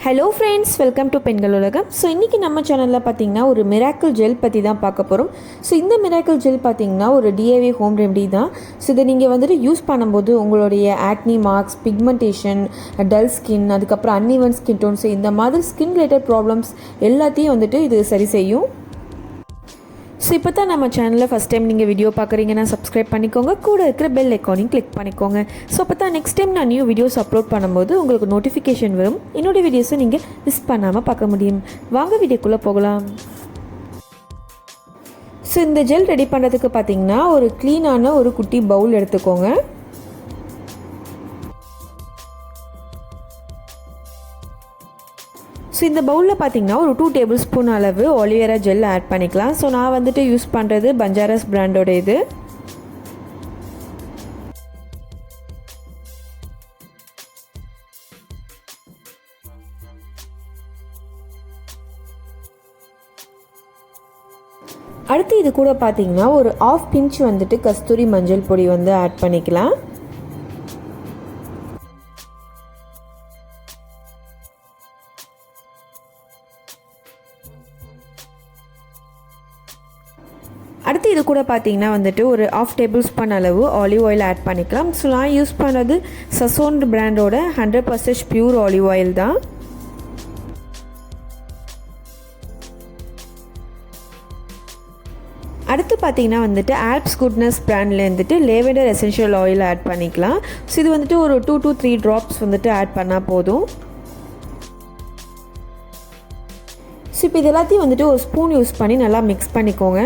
Hello friends, welcome to Pengal Ulagam. So இன்னைக்கு நம்ம சேனல்ல பாத்தீங்கன்னா ஒரு மிராக்கிள் ஜெல் பத்தி தான் பார்க்க போறோம். So இந்த மிராக்கிள் ஜெல் பாத்தீங்கன்னா ஒரு DIY ஹோம் ரெமெடி தான். So இத நீங்க வந்துட்டு யூஸ் பண்ணும்போது உங்களுடைய acne marks, pigmentation, dull skin, அதுக்கு அப்புறம் uneven skintone இந்த மாதிரி skin related problems எல்லாத்தையும் வந்துட்டு இது சரி செய்யும். So இப்போ தான் நம்ம சேனலில் ஃபஸ்ட் டைம் நீங்கள் வீடியோ பார்க்குறீங்கன்னா சப்ஸ்கிரைப் பண்ணிக்கோங்க, கூட இருக்கிற பெல் ஐக்கானையும் கிளிக் பண்ணிக்கோங்க. ஸோ அப்போ தான் நெக்ஸ்ட் டைம் நான் நியூ வீடியோஸ் அப்லோட் பண்ணும்போது உங்களுக்கு நோட்டிஃபிகேஷன் வரும், என்னோடய வீடியோஸை நீங்கள் மிஸ் பண்ணாமல் பார்க்க முடியும். வாங்க வீடியோக்குள்ளே போகலாம். ஸோ இந்த ஜெல் ரெடி பண்ணுறதுக்கு பார்த்தீங்கன்னா ஒரு க்ளீனான ஒரு குட்டி பவுல் எடுத்துக்கோங்க. ஸோ இந்த பவுலில் பார்த்தீங்கன்னா ஒரு 2 டேபிள் ஸ்பூன் அளவு ஆலிவேரா ஜெல் ஆட் பண்ணிக்கலாம். ஸோ நான் வந்துட்டு யூஸ் பண்ணுறது பஞ்சாரஸ் பிராண்டோட இது. அடுத்து இது கூட பார்த்தீங்கன்னா ஒரு 1/2 பிஞ்ச் வந்துட்டு கஸ்தூரி மஞ்சள் பொடி வந்து ஆட் பண்ணிக்கலாம். அடுத்து இது கூட பார்த்தீங்கன்னா வந்துட்டு ஒரு 1/2 டேபிள் ஸ்பூன் அளவு ஆலிவ் ஆயில் ஆட் பண்ணிக்கலாம். ஸோ நான் யூஸ் பண்ணுறது சசோன் பிராண்டோட 100% பியூர் ஆலிவ் ஆயில் தான். அடுத்து பார்த்தீங்கன்னா வந்துட்டு ஆல்ப்ஸ் குட்னஸ் பிராண்டில் வந்துட்டு லேவெண்டர் எசென்ஷியல் ஆயில் ஆட் பண்ணிக்கலாம். ஸோ இது வந்துட்டு ஒரு 2 to 3 ட்ராப்ஸ் வந்துட்டு ஆட் பண்ணால் போதும். ஸோ இப்போ இது எல்லாத்தையும் வந்துட்டு ஒரு ஸ்பூன் யூஸ் பண்ணி நல்லா மிக்ஸ் பண்ணிக்கோங்க.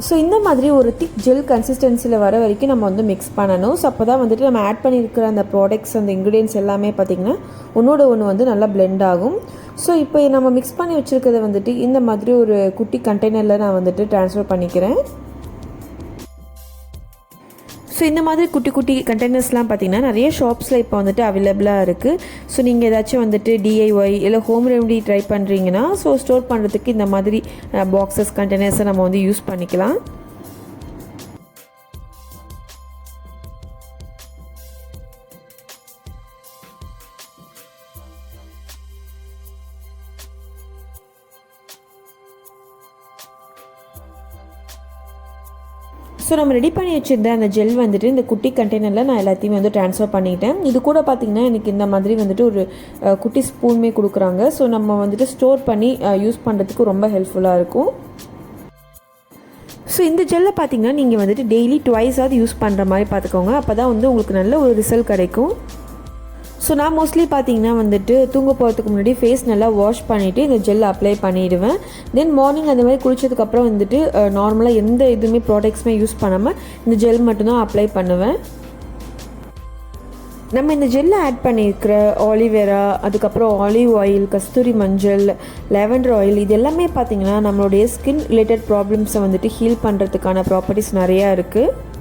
ஸோ இந்த மாதிரி ஒரு திக் ஜெல் கன்சிஸ்டன்சியில் வர வரைக்கும் நம்ம வந்து மிக்ஸ் பண்ணணும். ஸோ அப்போ தான் வந்துட்டு நம்ம ஆட் பண்ணியிருக்கிற அந்த ப்ராடக்ட்ஸ் அந்த இன்க்ரீடியன்ஸ் எல்லாமே பார்த்திங்கன்னா ஒன்றோட ஒன்று வந்து நல்லா பிளெண்ட் ஆகும். ஸோ இப்போ நம்ம மிக்ஸ் பண்ணி வச்சுருக்கிறத வந்துட்டு இந்த மாதிரி ஒரு குட்டி கண்டெய்னரில் நான் வந்துட்டு ட்ரான்ஸ்ஃபர் பண்ணிக்கிறேன். ஸோ இந்த மாதிரி குட்டி குட்டி கண்டெய்னர்ஸ்லாம் பார்த்திங்கன்னா நிறைய ஷாப்ஸில் இப்போ வந்துட்டு அவைலபிளாக இருக்குது. ஸோ நீங்கள் ஏதாச்சும் வந்துட்டு DIY இல்லை ஹோம் ரெமெடி ட்ரை பண்ணுறீங்கன்னா ஸோ ஸ்டோர் பண்ணுறதுக்கு இந்த மாதிரி பாக்ஸஸ் கண்டெய்னர்ஸை நம்ம வந்து யூஸ் பண்ணிக்கலாம். ஸோ நம்ம ரெடி பண்ணி வச்சுருந்த அந்த ஜெல் வந்துட்டு இந்த குட்டி கண்டெய்னரில் நான் எல்லாத்தையுமே வந்து ட்ரான்ஸ்ஃபர் பண்ணிட்டேன். இது கூட பார்த்திங்கன்னா எனக்கு இந்த மாதிரி வந்துட்டு ஒரு குட்டி ஸ்பூனுமே கொடுக்குறாங்க. ஸோ நம்ம வந்துட்டு ஸ்டோர் பண்ணி யூஸ் பண்ணுறதுக்கு ரொம்ப ஹெல்ப்ஃபுல்லாக இருக்கும். ஸோ இந்த ஜெல்லை பார்த்திங்கன்னா நீங்கள் வந்துட்டு டெய்லி ட்வைஸாவது யூஸ் பண்ணுற மாதிரி பார்த்துக்கோங்க, அப்போ தான் வந்து உங்களுக்கு நல்ல ஒரு ரிசல்ட் கிடைக்கும். ஸோ நான் மோஸ்ட்லி பார்த்தீங்கன்னா வந்துட்டு தூங்க போகிறதுக்கு முன்னாடி ஃபேஸ் நல்லா வாஷ் பண்ணிவிட்டு இந்த ஜெல் அப்ளை பண்ணிவிடுவேன். தென் மார்னிங் அந்த மாதிரி குளிச்சதுக்கப்புறம் வந்துட்டு நார்மலாக எந்த இதுவுமே ப்ராடக்ட்ஸுமே யூஸ் பண்ணாமல் இந்த ஜெல் மட்டும்தான் அப்ளை பண்ணுவேன். நம்ம இந்த ஜெல்லை ஆட் பண்ணியிருக்கிற ஆலிவேரா, அதுக்கப்புறம் ஆலிவ் ஆயில், கஸ்தூரி மஞ்சள், லாவெண்டர் இது எல்லாமே பார்த்திங்கன்னா நம்மளுடைய ஸ்கின் ரிலேட்டட் ப்ராப்ளம்ஸை வந்துட்டு ஹீல் பண்ணுறதுக்கான ப்ராப்பர்ட்டிஸ் நிறையா இருக்குது.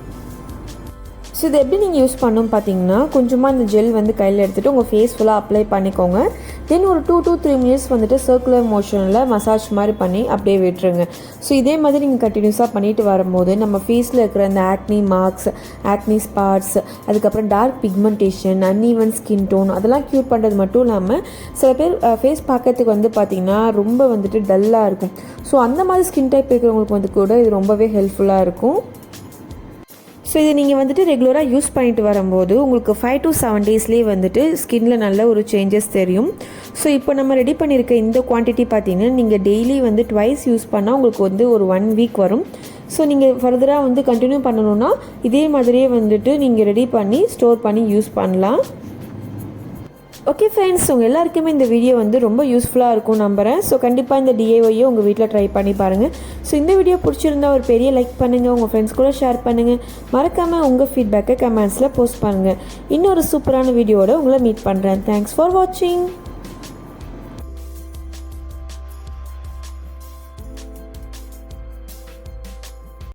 ஸோ இது எப்படி நீங்கள் யூஸ் பண்ணணும் பார்த்தீங்கன்னா கொஞ்சமாக இந்த ஜெல் வந்து கையில் எடுத்துகிட்டு உங்கள் ஃபேஸ் ஃபுல்லாக அப்ளை பண்ணிக்கோங்க. தென் ஒரு 2 to 3 மினிட்ஸ் வந்துட்டு சர்க்குலர் மோஷனில் மசாஜ் மாதிரி பண்ணி அப்படியே விட்டுருங்க. ஸோ இதே மாதிரி நீங்கள் கண்டினியூஸாக பண்ணிட்டு வரும்போது நம்ம ஃபேஸில் இருக்கிற அந்த ஆக்னி மார்க்ஸ், ஆக்னி ஸ்பாட்ஸ், அதுக்கப்புறம் dark pigmentation, uneven skin tone அதெல்லாம் க்யூர் பண்ணுறது மட்டும் இல்லாமல் சில பேர் ஃபேஸ் பார்க்கறதுக்கு வந்து பார்த்திங்கன்னா ரொம்ப வந்துட்டு டல்லாக இருக்கும். ஸோ அந்த மாதிரி ஸ்கின் டைப் இருக்கிறவங்களுக்கு வந்து கூட இது ரொம்பவே ஹெல்ப்ஃபுல்லாக இருக்கும். ஸோ இது நீங்கள் வந்துட்டு ரெகுலராக யூஸ் பண்ணிட்டு வரும்போது உங்களுக்கு 5 to 7 டேஸ்லேயே வந்துட்டு ஸ்கின்னில் நல்ல ஒரு சேஞ்சஸ் தெரியும். ஸோ இப்போ நம்ம ரெடி பண்ணியிருக்க இந்த குவான்டிட்டி பார்த்தீங்கன்னா நீங்கள் டெய்லி வந்து ட்வைஸ் யூஸ் பண்ணால் உங்களுக்கு வந்து ஒரு 1 வீக் வரும். ஸோ நீங்கள் ஃபர்தராக வந்து கண்டினியூ பண்ணணுன்னா இதே மாதிரியே வந்துட்டு நீங்கள் ரெடி பண்ணி ஸ்டோர் பண்ணி யூஸ் பண்ணலாம். ஓகே ஃப்ரெண்ட்ஸ், உங்கள் எல்லாருக்குமே இந்த வீடியோ வந்து ரொம்ப யூஸ்ஃபுல்லாக இருக்கும் நம்புகிறேன். ஸோ கண்டிப்பாக இந்த DIYயை உங்கள் வீட்டில் ட்ரை பண்ணி பாருங்கள். ஸோ இந்த வீடியோ பிடிச்சிருந்தா ஒரு பெரிய லைக் பண்ணுங்கள், உங்கள் ஃப்ரெண்ட்ஸ் கூட ஷேர் பண்ணுங்கள், மறக்காமல் உங்கள் ஃபீட்பேக்கை கமெண்ட்ஸில் போஸ்ட் பண்ணுங்கள். இன்னொரு சூப்பரான வீடியோவோட உங்களை மீட் பண்ணுறேன். தேங்க்ஸ் ஃபார் வாட்சிங்.